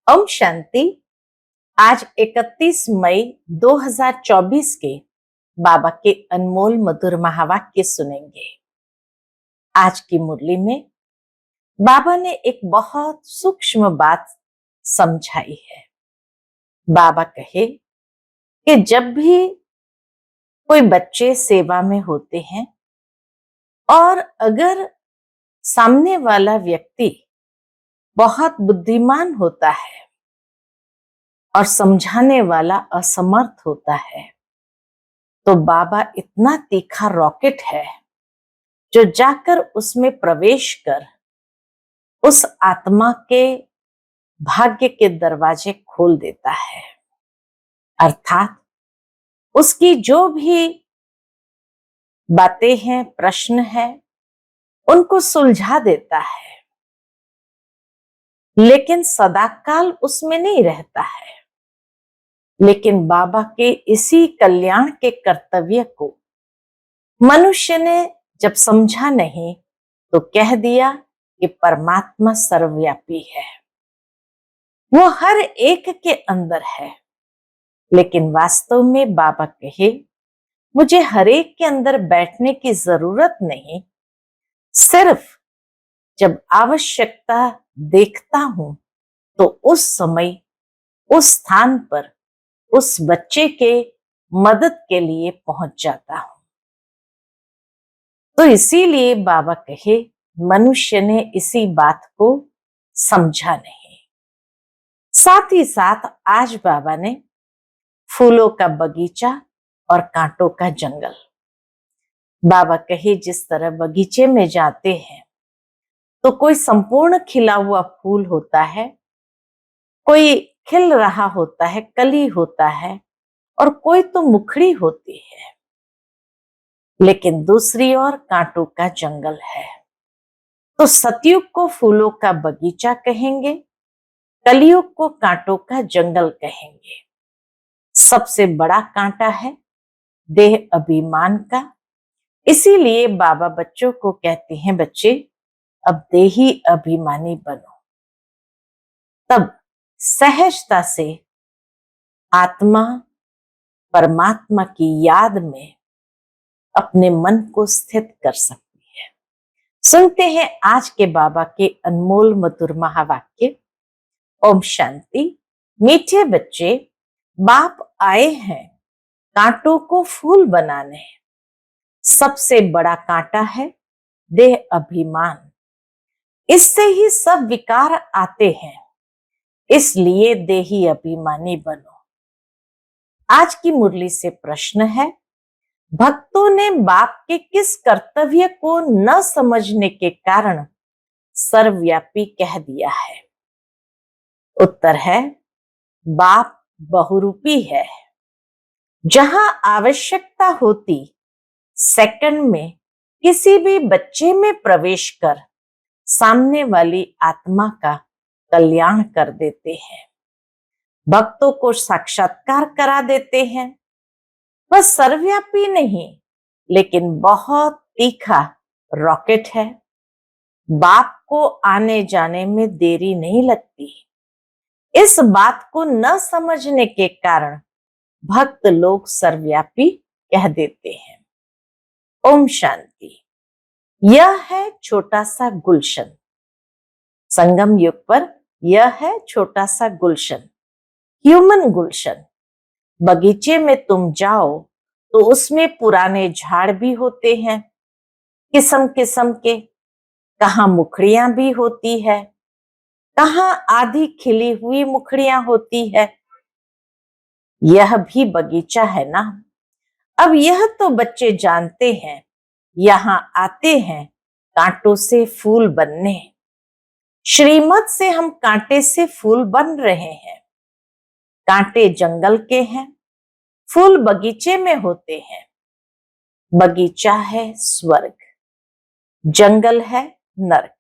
ओम शांति। आज 31 मई 2024 के बाबा के अनमोल मधुर महावाक्य सुनेंगे। आज की मुरली में बाबा ने एक बहुत सूक्ष्म बात समझाई है। बाबा कहे कि जब भी कोई बच्चे सेवा में होते हैं और अगर सामने वाला व्यक्ति बहुत बुद्धिमान होता है और समझाने वाला असमर्थ होता है, तो बाबा इतना तीखा रॉकेट है जो जाकर उसमें प्रवेश कर उस आत्मा के भाग्य के दरवाजे खोल देता है। अर्थात उसकी जो भी बातें हैं, प्रश्न है, उनको सुलझा देता है, लेकिन सदाकाल उसमें नहीं रहता है। लेकिन बाबा के इसी कल्याण के कर्तव्य को मनुष्य ने जब समझा नहीं तो कह दिया कि परमात्मा सर्वव्यापी है, वो हर एक के अंदर है। लेकिन वास्तव में बाबा कहे, मुझे हर एक के अंदर बैठने की जरूरत नहीं, सिर्फ जब आवश्यकता देखता हूं तो उस समय उस स्थान पर उस बच्चे के मदद के लिए पहुंच जाता हूं। तो इसीलिए बाबा कहे, मनुष्य ने इसी बात को समझा नहीं। साथ ही साथ आज बाबा ने फूलों का बगीचा और कांटों का जंगल, बाबा कहे जिस तरह बगीचे में जाते हैं तो कोई संपूर्ण खिला हुआ फूल होता है, कोई खिल रहा होता है, कली होता है, और कोई तो मुखड़ी होती है, लेकिन दूसरी ओर कांटों का जंगल है। तो सतयुग को फूलों का बगीचा कहेंगे, कलयुग को कांटों का जंगल कहेंगे। सबसे बड़ा कांटा है देह अभिमान का। इसीलिए बाबा बच्चों को कहते हैं, बच्चे अब देही अभिमानी बनो, तब सहजता से आत्मा परमात्मा की याद में अपने मन को स्थित कर सकती है। सुनते हैं आज के बाबा के अनमोल मधुर महावाक्य। ओम शांति। मीठे बच्चे, बाप आए हैं कांटों को फूल बनाने। सबसे बड़ा कांटा है देह अभिमान, इससे ही सब विकार आते हैं, इसलिए देही अभिमानी बनो। आज की मुरली से प्रश्न है, भक्तों ने बाप के किस कर्तव्य को न समझने के कारण सर्वव्यापी कह दिया है? उत्तर है, बाप बहुरूपी है। जहां आवश्यकता होती सेकंड में किसी भी बच्चे में प्रवेश कर सामने वाली आत्मा का कल्याण कर देते हैं, भक्तों को साक्षात्कार करा देते हैं। वह सर्वव्यापी नहीं, लेकिन बहुत तीखा रॉकेट है। बाप को आने जाने में देरी नहीं लगती। इस बात को न समझने के कारण भक्त लोग सर्वव्यापी कह देते हैं। ओम शांति। यह है छोटा सा गुलशन। संगम युग पर यह है छोटा सा गुलशन, ह्यूमन गुलशन। बगीचे में तुम जाओ तो उसमें पुराने झाड़ भी होते हैं, किस्म किस्म के। कहाँ मुखड़ियां भी होती है, कहाँ आधी खिली हुई मुखड़ियां होती है। यह भी बगीचा है ना। अब यह तो बच्चे जानते हैं, यहाँ आते हैं कांटों से फूल बनने। श्रीमत से हम कांटे से फूल बन रहे हैं। कांटे जंगल के हैं, फूल बगीचे में होते हैं। बगीचा है स्वर्ग, जंगल है नरक।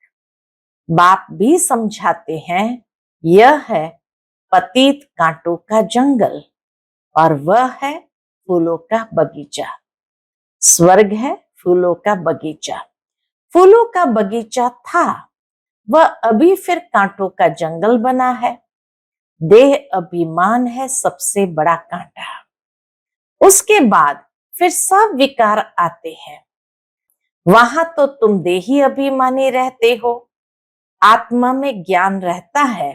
बाप भी समझाते हैं, यह है पतित कांटों का जंगल और वह है फूलों का बगीचा। स्वर्ग है फूलों का बगीचा। फूलों का बगीचा था, वह अभी फिर कांटों का जंगल बना है। देह अभिमान है सबसे बड़ा कांटा। उसके बाद फिर सब विकार आते हैं। वहां तो तुम देही अभिमानी रहते हो, आत्मा में ज्ञान रहता है।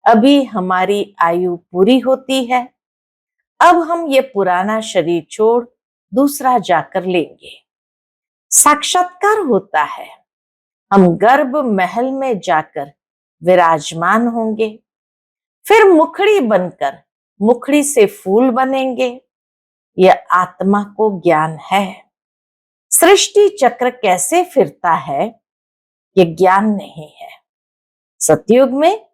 अभी हमारी आयु पूरी होती है, अब हम ये पुराना शरीर छोड़ दूसरा जाकर लेंगे। साक्षात्कार होता है, हम गर्भ महल में जाकर विराजमान होंगे, फिर मुखड़ी बनकर मुखड़ी से फूल बनेंगे। यह आत्मा को ज्ञान है। सृष्टि चक्र कैसे फिरता है ये ज्ञान नहीं है। सतयुग में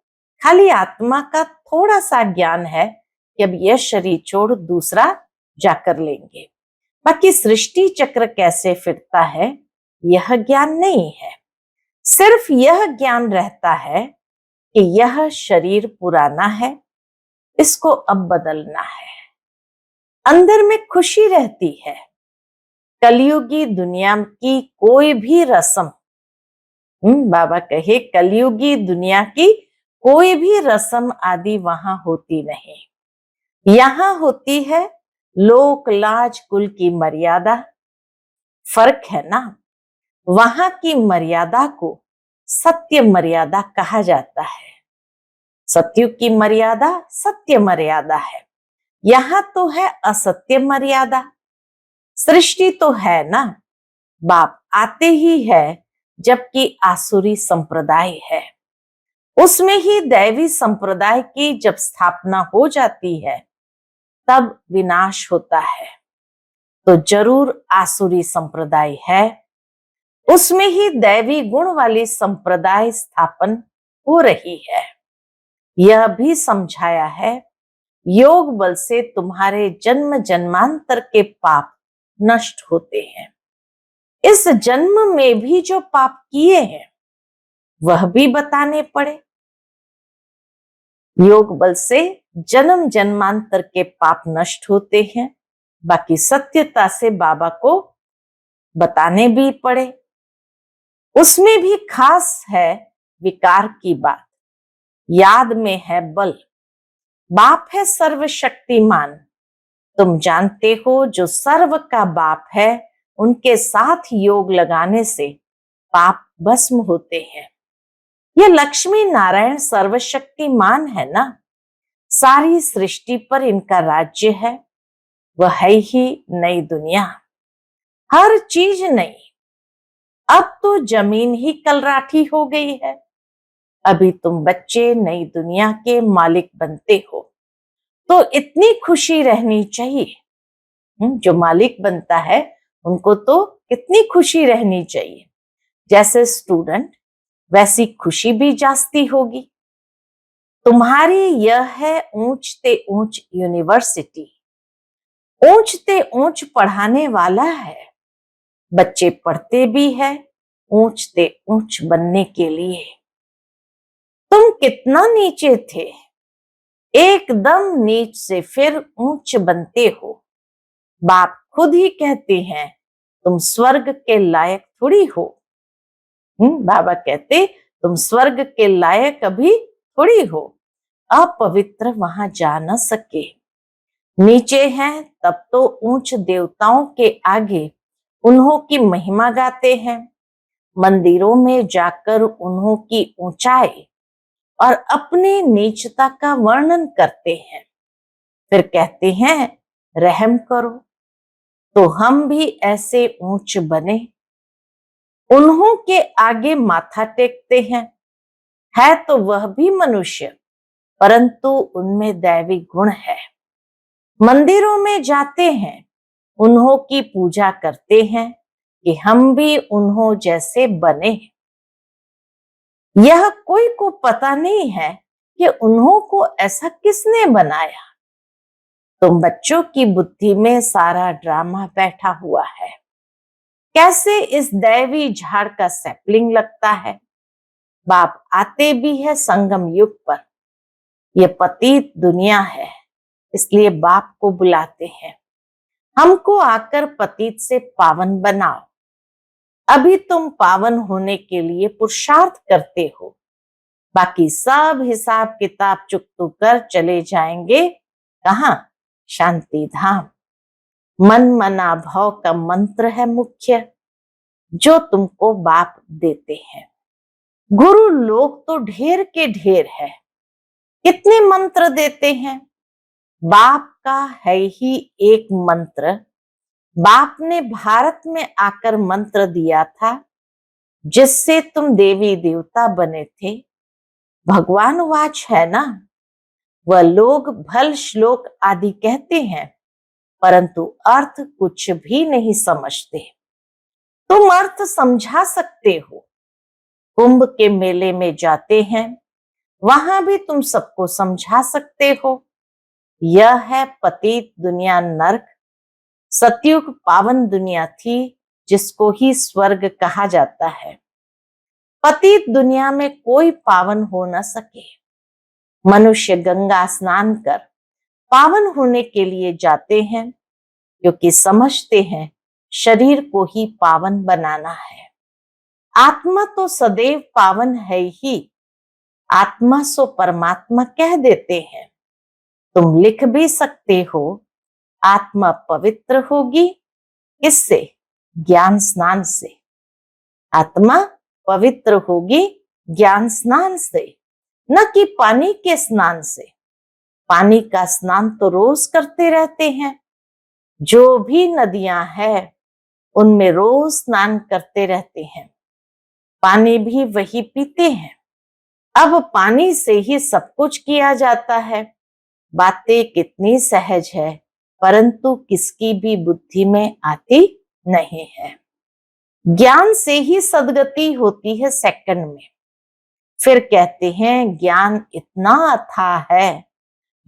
खाली आत्मा का थोड़ा सा ज्ञान है कि अब यह शरीर छोड़ दूसरा जाकर लेंगे। बाकी सृष्टि चक्र कैसे फिरता है यह ज्ञान नहीं है। सिर्फ यह ज्ञान रहता है कि यह शरीर पुराना है, इसको अब बदलना है। अंदर में खुशी रहती है। कलयुगी दुनिया की कोई भी रस्म, बाबा कहे कलयुगी दुनिया की कोई भी रस्म आदि वहां होती नहीं। यहां होती है लोक लाज कुल की मर्यादा। फर्क है ना। वहां की मर्यादा को सत्य मर्यादा कहा जाता है। सतयुग की मर्यादा सत्य मर्यादा है, यहां तो है असत्य मर्यादा। सृष्टि तो है ना, बाप आते ही है जबकि आसुरी संप्रदाय है। उसमें ही दैवी संप्रदाय की जब स्थापना हो जाती है तब विनाश होता है। तो जरूर आसुरी संप्रदाय है, उसमें ही दैवी गुण वाली संप्रदाय स्थापन हो रही है। यह भी समझाया है योग बल से तुम्हारे जन्म जन्मांतर के पाप नष्ट होते हैं। इस जन्म में भी जो पाप किए हैं वह भी बताने पड़े। योग बल से जन्म जन्मांतर के पाप नष्ट होते हैं, बाकी सत्यता से बाबा को बताने भी पड़े। उसमें भी खास है विकार की बात। याद में है बल। बाप है सर्वशक्तिमान। तुम जानते हो जो सर्व का बाप है उनके साथ योग लगाने से पाप भस्म होते हैं। यह लक्ष्मी नारायण सर्वशक्तिमान है ना, सारी सृष्टि पर इनका राज्य है। वह है ही नई दुनिया, हर चीज नई। अब तो जमीन ही कलराठी हो गई है। अभी तुम बच्चे नई दुनिया के मालिक बनते हो तो इतनी खुशी रहनी चाहिए। जो मालिक बनता है उनको तो कितनी खुशी रहनी चाहिए। जैसे स्टूडेंट वैसी खुशी भी जास्ती होगी। तुम्हारी यह है ऊंचते ऊंच यूनिवर्सिटी, ऊंचते ऊंच पढ़ाने वाला है। बच्चे पढ़ते भी है ऊंचते ऊंच बनने के लिए। तुम कितना नीचे थे, एकदम नीच से फिर ऊंच बनते हो। बाप खुद ही कहते हैं तुम स्वर्ग के लायक थोड़ी हो। बाबा कहते तुम स्वर्ग के लायक अभी थोड़ी हो। अपवित्र वहां जा न सके। नीचे हैं तब तो ऊंच देवताओं के आगे उन्हों की महिमा गाते हैं। मंदिरों में जाकर उन्हों की ऊंचाई और अपनी नीचता का वर्णन करते हैं। फिर कहते हैं रहम करो। तो हम भी ऐसे ऊंच बने, उन्हों के आगे माथा टेकते हैं। है तो वह भी मनुष्य, परंतु उनमें दैवी गुण है। मंदिरों में जाते हैं, उन्हों की पूजा करते हैं कि हम भी उन्हों जैसे बने। यह कोई को पता नहीं है कि उन्हों को ऐसा किसने बनाया। तुम बच्चों की बुद्धि में सारा ड्रामा बैठा हुआ है। कैसे इस दैवी झाड़ का सैपलिंग लगता है। बाप आते भी है संगम युग पर। यह पतित दुनिया है, इसलिए बाप को बुलाते हैं। हमको आकर पतित से पावन बनाओ। अभी तुम पावन होने के लिए पुरुषार्थ करते हो। बाकी सब हिसाब किताब चुकतू कर चले जाएंगे कहाँ? शांति धाम। मन मना भाव का मंत्र है मुख्य, जो तुमको बाप देते हैं। गुरु लोग तो ढेर के ढेर है, कितने मंत्र देते हैं। बाप का है ही एक मंत्र। बाप ने भारत में आकर मंत्र दिया था, जिससे तुम देवी देवता बने थे। भगवान वाच है ना। वह लोग भल श्लोक आदि कहते हैं, परंतु अर्थ कुछ भी नहीं समझते। तुम अर्थ समझा सकते हो। कुंभ के मेले में जाते हैं, वहां भी तुम सबको समझा सकते हो। यह है पतित दुनिया नरक। सतयुग पावन दुनिया थी, जिसको ही स्वर्ग कहा जाता है। पतित दुनिया में कोई पावन हो न सके। मनुष्य गंगा स्नान कर पावन होने के लिए जाते हैं, क्योंकि समझते हैं शरीर को ही पावन बनाना है। आत्मा तो सदैव पावन है ही। आत्मा सो परमात्मा कह देते हैं। तुम लिख भी सकते हो, आत्मा पवित्र होगी। किससे? ज्ञान स्नान से। आत्मा पवित्र होगी ज्ञान स्नान से, न कि पानी के स्नान से। पानी का स्नान तो रोज करते रहते हैं। जो भी नदियां हैं, उनमें रोज स्नान करते रहते हैं। पानी भी वही पीते हैं। अब पानी से ही सब कुछ किया जाता है। बातें कितनी सहज है, परंतु किसकी भी बुद्धि में आती नहीं है। ज्ञान से ही सदगति होती है सेकंड में। फिर कहते हैं ज्ञान इतना अथाह है,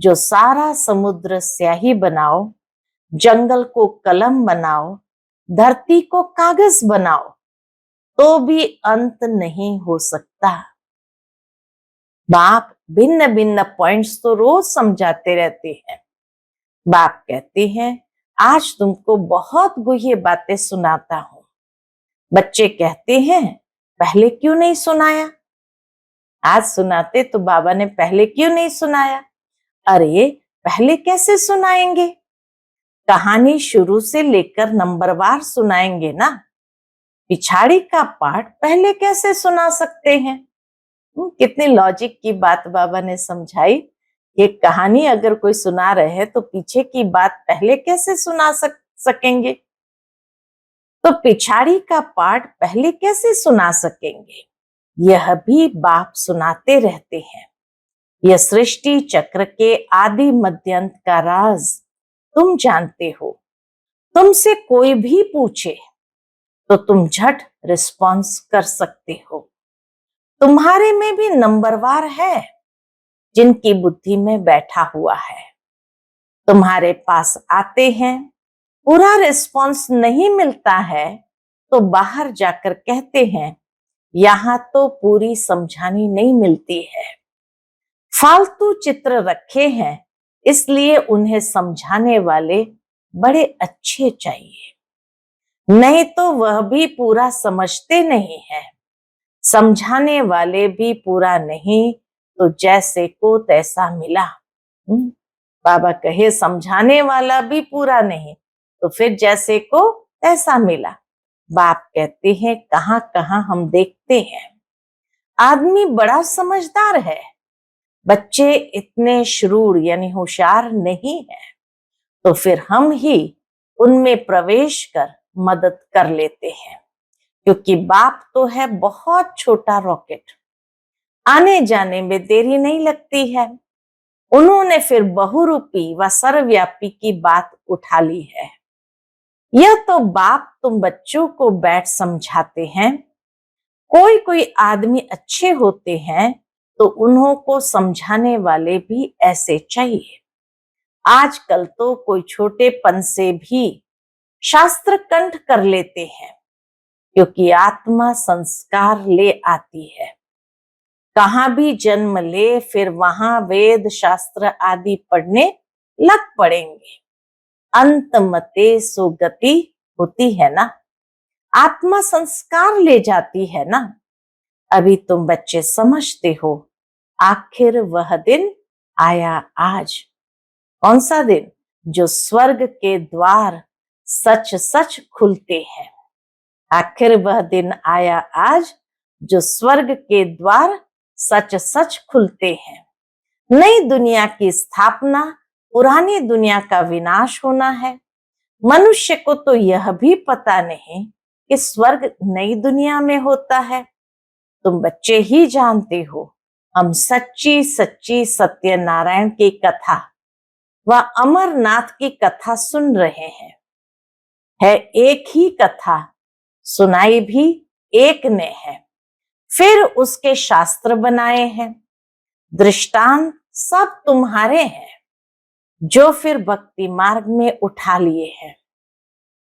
जो सारा समुद्र स्याही बनाओ, जंगल को कलम बनाओ, धरती को कागज बनाओ, तो भी अंत नहीं हो सकता। बाप भिन्न भिन्न पॉइंट्स तो रोज समझाते रहते हैं। बाप कहते हैं आज तुमको बहुत गुह्य बातें सुनाता हूं। बच्चे कहते हैं पहले क्यों नहीं सुनाया? आज सुनाते तो बाबा ने पहले क्यों नहीं सुनाया? अरे पहले कैसे सुनाएंगे? कहानी शुरू से लेकर नंबरवार सुनाएंगे ना। पिछाड़ी का पाठ पहले कैसे सुना सकते हैं? कितनी लॉजिक की बात बाबा ने समझाई। ये कहानी अगर कोई सुना रहे हैं तो पीछे की बात पहले कैसे सुना सकेंगे? तो पिछाड़ी का पाठ पहले कैसे सुना सकेंगे? यह भी बाप सुनाते रहते हैं। यह सृष्टि चक्र के आदि मध्यंत का राज तुम जानते हो। तुमसे कोई भी पूछे तो तुम झट रिस्पॉन्स कर सकते हो। तुम्हारे में भी नंबरवार है, जिनकी बुद्धि में बैठा हुआ है। तुम्हारे पास आते हैं, पूरा रिस्पॉन्स नहीं मिलता है, तो बाहर जाकर कहते हैं यहां तो पूरी समझानी नहीं मिलती है। फालतू चित्र रखे हैं, इसलिए उन्हें समझाने वाले बड़े अच्छे चाहिए, नहीं तो वह भी पूरा समझते नहीं है। समझाने वाले भी पूरा नहीं, तो जैसे को तैसा मिला। बाबा कहे समझाने वाला भी पूरा नहीं, तो फिर जैसे को तैसा मिला। बाप कहते हैं कहां कहां हम देखते हैं। आदमी बड़ा समझदार है, बच्चे इतने श्रूर यानी होशियार नहीं है, तो फिर हम ही उनमें प्रवेश कर मदद कर लेते हैं। क्योंकि बाप तो है बहुत छोटा रॉकेट, आने जाने में देरी नहीं लगती है। उन्होंने फिर बहुरूपी व सर्वव्यापी की बात उठा ली है। यह तो बाप तुम बच्चों को बैठ समझाते हैं। कोई कोई आदमी अच्छे होते हैं, तो उन्हों को समझाने वाले भी ऐसे चाहिए। आजकल तो कोई छोटेपन से भी शास्त्र कंठ कर लेते हैं, क्योंकि आत्मा संस्कार ले आती है। कहां भी जन्म ले, फिर वहां वेद शास्त्र आदि पढ़ने लग पड़ेंगे। अंत मते सुगति होती है ना, आत्मा संस्कार ले जाती है ना। अभी तुम बच्चे समझते हो, आखिर वह दिन आया आज। कौन सा दिन? जो स्वर्ग के द्वार सच सच खुलते हैं। आखिर वह दिन आया आज जो स्वर्ग के द्वार सच सच खुलते हैं। नई दुनिया की स्थापना, पुरानी दुनिया का विनाश होना है। मनुष्य को तो यह भी पता नहीं कि स्वर्ग नई दुनिया में होता है। तुम बच्चे ही जानते हो, हम सच्ची सच्ची सत्यनारायण की कथा व अमरनाथ की कथा सुन रहे हैं। है एक ही कथा, सुनाई भी एक ने है, फिर उसके शास्त्र बनाए हैं, दृष्टांत सब तुम्हारे हैं, जो फिर भक्ति मार्ग में उठा लिए हैं।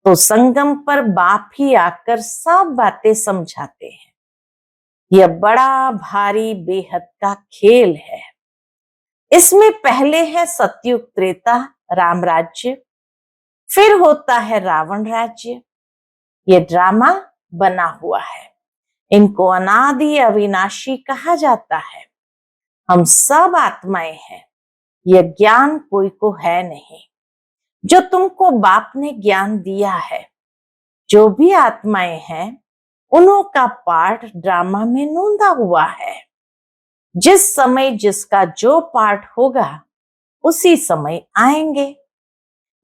तो संगम पर बाप ही आकर सब बातें समझाते हैं। यह बड़ा भारी बेहद का खेल है। इसमें पहले है सतयुग त्रेता राम राज्य, फिर होता है रावण राज्य। ये ड्रामा बना हुआ है। इनको अनादि अविनाशी कहा जाता है। हम सब आत्माएं हैं, यह ज्ञान कोई को है नहीं। जो तुमको बाप ने ज्ञान दिया है, जो भी आत्माएं हैं, उन्हों का पार्ट ड्रामा में नोंदा हुआ है। जिस समय जिसका जो पार्ट होगा, उसी समय आएंगे,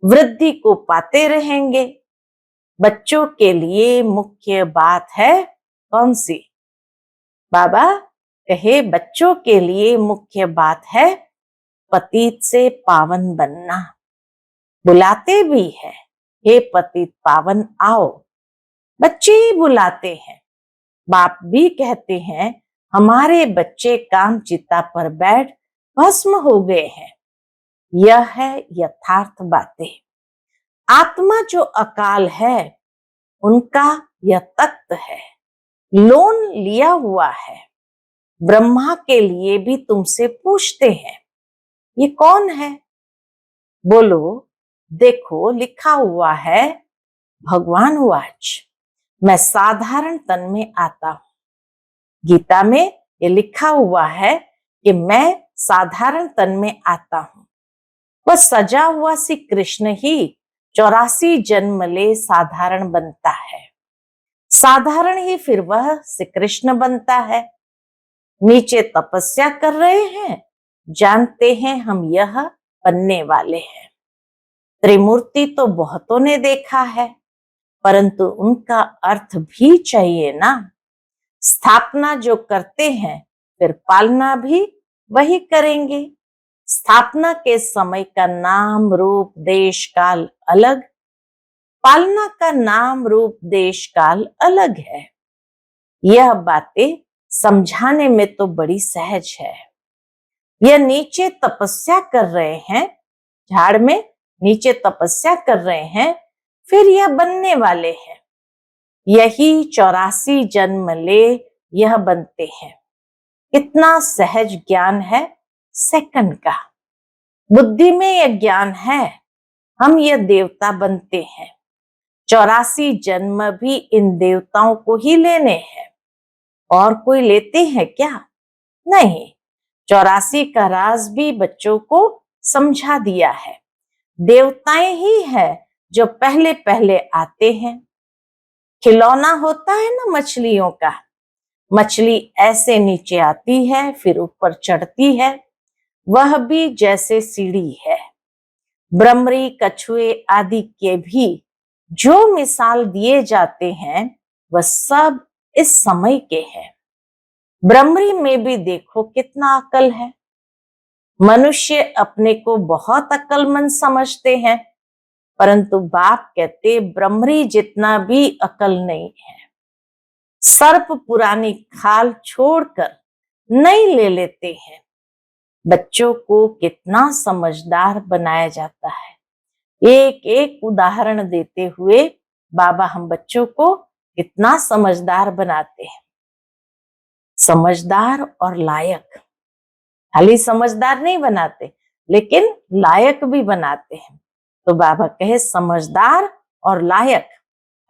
वृद्धि को पाते रहेंगे। बच्चों के लिए मुख्य बात है कौन सी? बाबा कहे बच्चों के लिए मुख्य बात है पतित से पावन बनना। बुलाते भी है, हे पतित पावन आओ। बच्चे ही बुलाते हैं। बाप भी कहते हैं हमारे बच्चे काम चिता पर बैठ भस्म हो गए हैं। यह है यथार्थ बातें। आत्मा जो अकाल है, उनका यह तख्त है, लोन लिया हुआ है। ब्रह्मा के लिए भी तुमसे पूछते हैं, ये कौन है? बोलो, देखो लिखा हुआ है, भगवान वाच, मैं साधारण तन में आता हूं। गीता में ये लिखा हुआ है कि मैं साधारण तन में आता हूं। वह सजा हुआ श्री कृष्ण ही 84 जन्म ले साधारण बनता है। साधारण ही फिर वह श्री कृष्ण बनता है। नीचे तपस्या कर रहे हैं, जानते हैं हम यह बनने वाले हैं। त्रिमूर्ति तो बहुतों ने देखा है, परंतु उनका अर्थ भी चाहिए ना। स्थापना जो करते हैं, फिर पालना भी वही करेंगे। स्थापना के समय का नाम रूप देश काल अलग, पालना का नाम रूप देश काल अलग है। यह बातें समझाने में तो बड़ी सहज है। यह नीचे तपस्या कर रहे हैं, झाड़ में नीचे तपस्या कर रहे हैं, फिर यह बनने वाले हैं। यही 84 जन्म ले यह बनते हैं। कितना सहज ज्ञान है सेकंड का। बुद्धि में यह ज्ञान है, हम यह देवता बनते हैं। 84 जन्म भी इन देवताओं को ही लेने हैं। और कोई लेते हैं क्या? नहीं। 84 का राज भी बच्चों को समझा दिया है। देवताएं ही है जो पहले पहले आते हैं। खिलौना होता है ना मछलियों का, मछली ऐसे नीचे आती है, फिर ऊपर चढ़ती है, वह भी जैसे सीढ़ी है। भ्रमरी, कछुए आदि के भी जो मिसाल दिए जाते हैं, वह सब इस समय के हैं। भ्रमरी में भी देखो कितना अकल है। मनुष्य अपने को बहुत अक्लमंद समझते हैं, परंतु बाप कहते भ्रमरी जितना भी अकल नहीं है। सर्प पुरानी खाल छोड़कर नई ले लेते हैं। बच्चों को कितना समझदार बनाया जाता है। एक एक उदाहरण देते हुए बाबा हम बच्चों को कितना समझदार बनाते हैं। समझदार और लायक, खाली समझदार नहीं बनाते, लेकिन लायक भी बनाते हैं। तो बाबा कहे समझदार और लायक।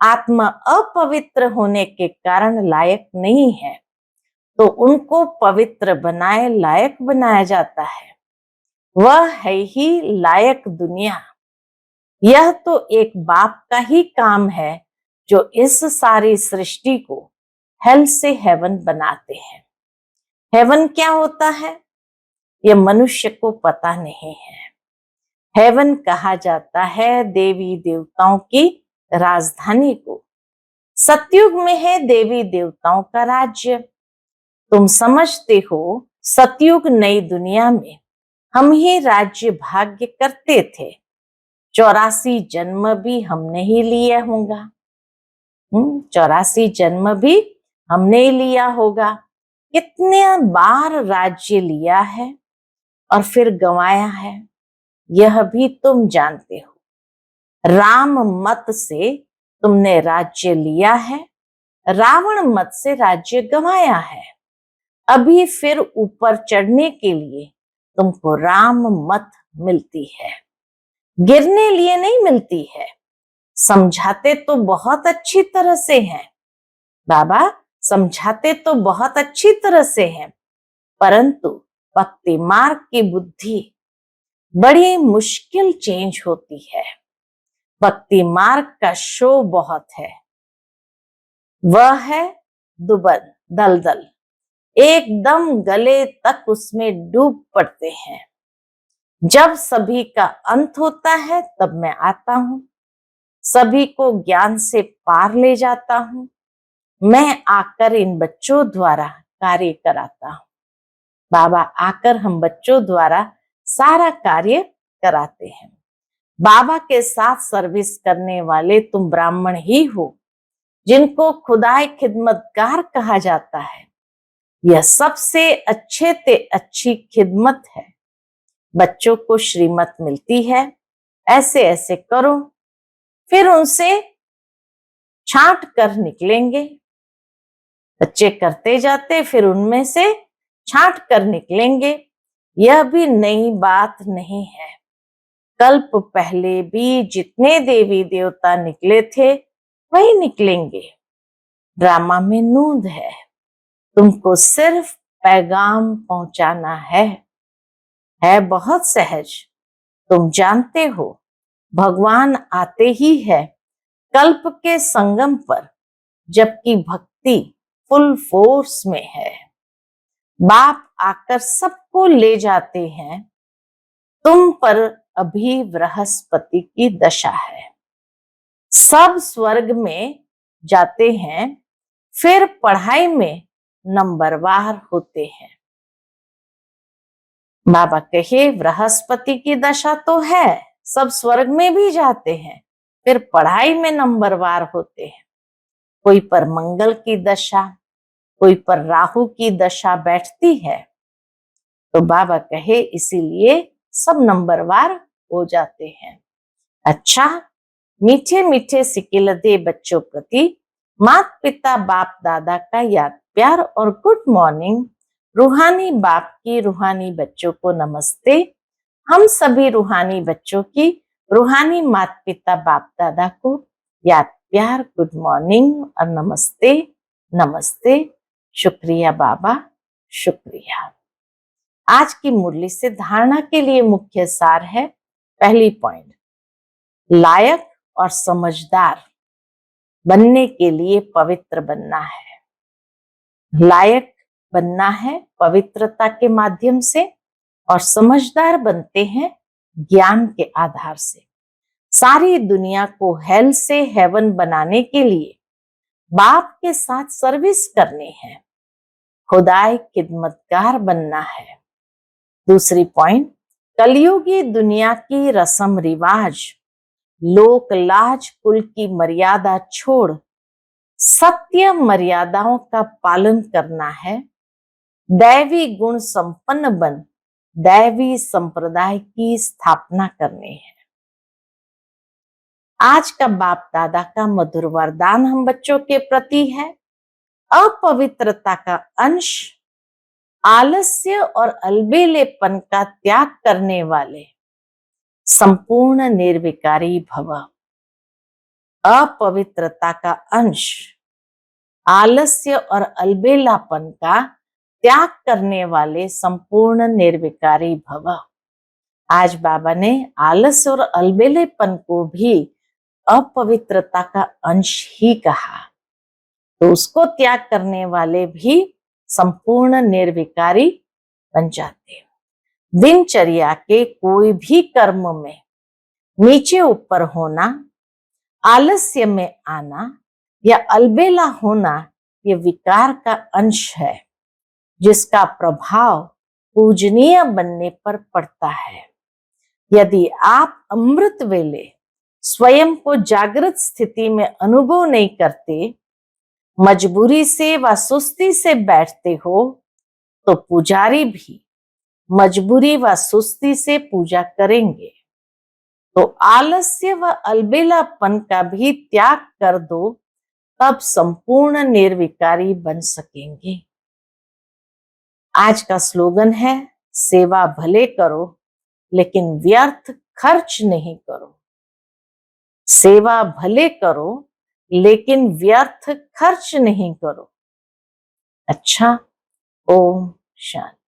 आत्मा अपवित्र होने के कारण लायक नहीं है, तो उनको पवित्र बनाए लायक बनाया जाता है। वह है ही लायक दुनिया। यह तो एक बाप का ही काम है जो इस सारी सृष्टि को हेल से हेवन बनाते हैं। हेवन क्या होता है यह मनुष्य को पता नहीं है। हेवन कहा जाता है देवी देवताओं की राजधानी को। सतयुग में है देवी देवताओं का राज्य। तुम समझते हो सतयुग नई दुनिया में हम ही राज्य भाग्य करते थे। 84 जन्म भी हमने ही लिया होगा। 84 जन्म भी हमने लिया होगा। कितने बार राज्य लिया है और फिर गंवाया है यह भी तुम जानते हो। राम मत से तुमने राज्य लिया है, रावण मत से राज्य गंवाया है। अभी फिर ऊपर चढ़ने के लिए तुमको राम मत मिलती है, गिरने लिए नहीं मिलती है। समझाते तो बहुत अच्छी तरह से हैं बाबा, समझाते तो बहुत अच्छी तरह से हैं, परंतु भक्ति मार्ग की बुद्धि बड़ी मुश्किल चेंज होती है। भक्ति मार्ग का शो बहुत है, वह है दुबन दलदल, एकदम गले तक उसमें डूब पड़ते हैं। जब सभी का अंत होता है तब मैं आता हूं, सभी को ज्ञान से पार ले जाता हूं। मैं आकर इन बच्चों द्वारा कार्य कराता हूं। बाबा आकर हम बच्चों द्वारा सारा कार्य कराते हैं। बाबा के साथ सर्विस करने वाले तुम ब्राह्मण ही हो जिनको खुदाई खिदमतगार कहा जाता है। यह सबसे अच्छे ते अच्छी खिदमत है। बच्चों को श्रीमत मिलती है, ऐसे ऐसे करो, फिर उनसे छांट कर निकलेंगे। बच्चे करते जाते फिर उनमें से छांट कर निकलेंगे। यह भी नई बात नहीं है। कल्प पहले भी जितने देवी देवता निकले थे वही निकलेंगे। ड्रामा में नूंद है, तुमको सिर्फ पैगाम पहुंचाना है बहुत सहज। तुम जानते हो भगवान आते ही है कल्प के संगम पर, जबकि भक्ति फुल फोर्स में है। बाप आकर सबको ले जाते हैं। तुम पर अभी बृहस्पति की दशा है। सब स्वर्ग में जाते हैं, फिर पढ़ाई में नंबरवार होते हैं। बाबा कहे बृहस्पति की दशा तो है, सब स्वर्ग में भी जाते हैं, फिर पढ़ाई में नंबरवार होते हैं। कोई पर मंगल की दशा, कोई पर राहु की दशा बैठती है, तो बाबा कहे इसीलिए सब नंबरवार हो जाते हैं। अच्छा, मीठे मीठे सिकिलदे बच्चों प्रति माता पिता बाप दादा का याद प्यार और गुड मॉर्निंग। रूहानी बाप की रूहानी बच्चों को नमस्ते। हम सभी रूहानी बच्चों की रूहानी माता पिता बाप दादा को याद प्यार गुड मॉर्निंग और नमस्ते नमस्ते। शुक्रिया बाबा, शुक्रिया। आज की मुरली से धारणा के लिए मुख्य सार है। पहली पॉइंट, लायक और समझदार बनने के लिए पवित्र बनना है। लायक बनना है पवित्रता के माध्यम से और समझदार बनते हैं ज्ञान के आधार से। सारी दुनिया को हेल से हेवन बनाने के लिए बाप के साथ सर्विस करनी है, खुदाई खिदमतगार बनना है। दूसरी पॉइंट, कलयुगी दुनिया की रस्म रिवाज, लोक लाज कुल की मर्यादा छोड़ सत्य मर्यादाओं का पालन करना है। दैवी गुण संपन्न बन दैवी संप्रदाय की स्थापना करनी है। आज का बाप दादा का मधुर वरदान हम बच्चों के प्रति है। अपवित्रता का अंश, आलस्य और अलबेलेपन का त्याग करने वाले संपूर्ण निर्विकारी भव। अपवित्रता का अंश, आलस्य और अलबेलापन का त्याग करने वाले संपूर्ण निर्विकारी भव। आज बाबा ने आलस और अलबेलेपन को भी अपवित्रता का अंश ही कहा, तो उसको त्याग करने वाले भी संपूर्ण निर्विकारी बन जाते हैं। दिनचर्या के कोई भी कर्म में नीचे ऊपर होना, आलस्य में आना या अलबेला होना, ये विकार का अंश है, जिसका प्रभाव पूजनीय बनने पर पड़ता है। यदि आप अमृत वेले स्वयं को जागृत स्थिति में अनुभव नहीं करते, मजबूरी से व सुस्ती से बैठते हो, तो पुजारी भी मजबूरी व सुस्ती से पूजा करेंगे। तो आलस्य व अलबेलापन का भी त्याग कर दो, तब संपूर्ण निर्विकारी बन सकेंगे। आज का स्लोगन है, सेवा भले करो लेकिन व्यर्थ खर्च नहीं करो। सेवा भले करो लेकिन व्यर्थ खर्च नहीं करो। अच्छा, ओम शांति।